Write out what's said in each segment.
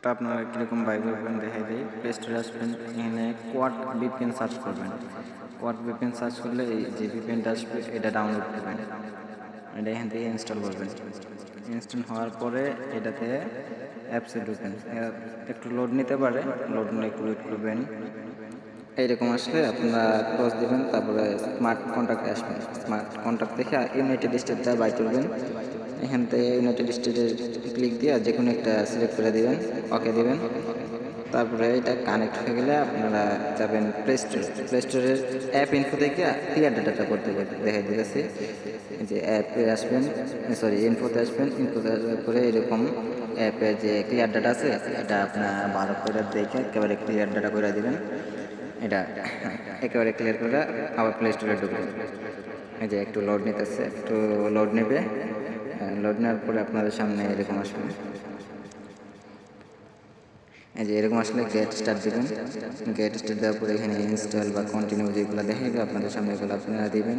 আপনারা কীরকম বাই করবেন দেখাই দিই। প্লে স্টোরে আসবেন, এখানে কোয়াড ভিপিএন সার্চ করবেন। কোয়াড ভিপিএন সার্চ করলে এই যে ভিপিএনটা আসবে এটা ডাউনলোড করবেন, এটা এখান থেকে ইনস্টল করবেন। ইনস্টল হওয়ার পরে এটাতে অ্যাপসে ঢুকবেন, একটু লোড নিতে পারে, লোড নিয়ে একটু ওয়েট করবেন। এইরকম আসলে আপনারা ক্রস দেবেন, তারপরে স্মার্ট কন্ট্যাক্টে আসবেন। স্মার্ট কন্ট্যাক্ট দেখে ইউনাইটেড স্টেটটা বাই করবেন। এখান থেকে ইউনাইটেড স্টেটে ক্লিক দিয়ে যে কোনো একটা সিলেক্ট করে দিবেন, ওকে দিবেন। তারপরে এটা কানেক্ট হয়ে গেলে আপনারা যাবেন প্লে স্টোরে। প্লে স্টোরের অ্যাপ ইনফো থেকে ক্লিয়ার ডাটাটা করতে দেখাই দিতেছি। যে অ্যাপে আসবেন, সরি ইনফোতে আসবেন। ইনফোতে আসার পরে এরকম অ্যাপে যে ক্লিয়ার ডাটা আছে এটা আপনার ভালো করে দেখে একেবারে ক্লিয়ার ডাটা করে দিবেন। এটা একেবারে ক্লিয়ার করে আবার প্লে স্টোরে ঢুকবেন। এই যে একটু লোড নিতেছে, একটু লোড নেবে। লোড নেওয়ার পরে আপনাদের সামনে এরকম আসবে। এই যে এরকম আসলে গেট স্টার্ট দেবেন। গেট স্টার্ট দেওয়ার পরে এখানে ইনস্টল বা কন্টিনিউ যেগুলো দেখাবে আপনাদের সামনে এগুলো আপনারা দিবেন,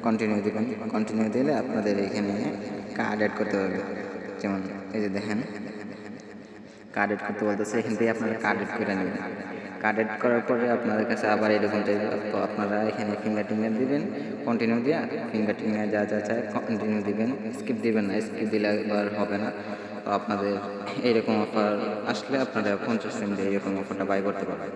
কন্টিনিউ দিবেন। কন্টিনিউ দিলে আপনাদের এখানে কার্ড অ্যাড করতে হবে। যেমন এই যে দেখেন কার্ড অ্যাড করতে বলতেছে, এখান থেকে আপনারা কার্ড অ্যাড করে নেবেন। কার্ড অ্যাড করার পরে আপনাদের কাছে আবার এরকম চাইবে, তো আপনারা এখানে ফিঙ্গার টিঙ্গার দিবেন। কন্টিনিউ দিয়ে ফিঙ্গার টিঙ্গার যা যা চায় কন্টিনিউ দিবেন, স্কিপ দিবেন না, স্কিপ দিলে একবার হবে না। তো আপনাদের এইরকম অফার আসলে আপনারা 50 সেন্ট দিয়ে এরকম অফারটা বাই করতে পারবেন।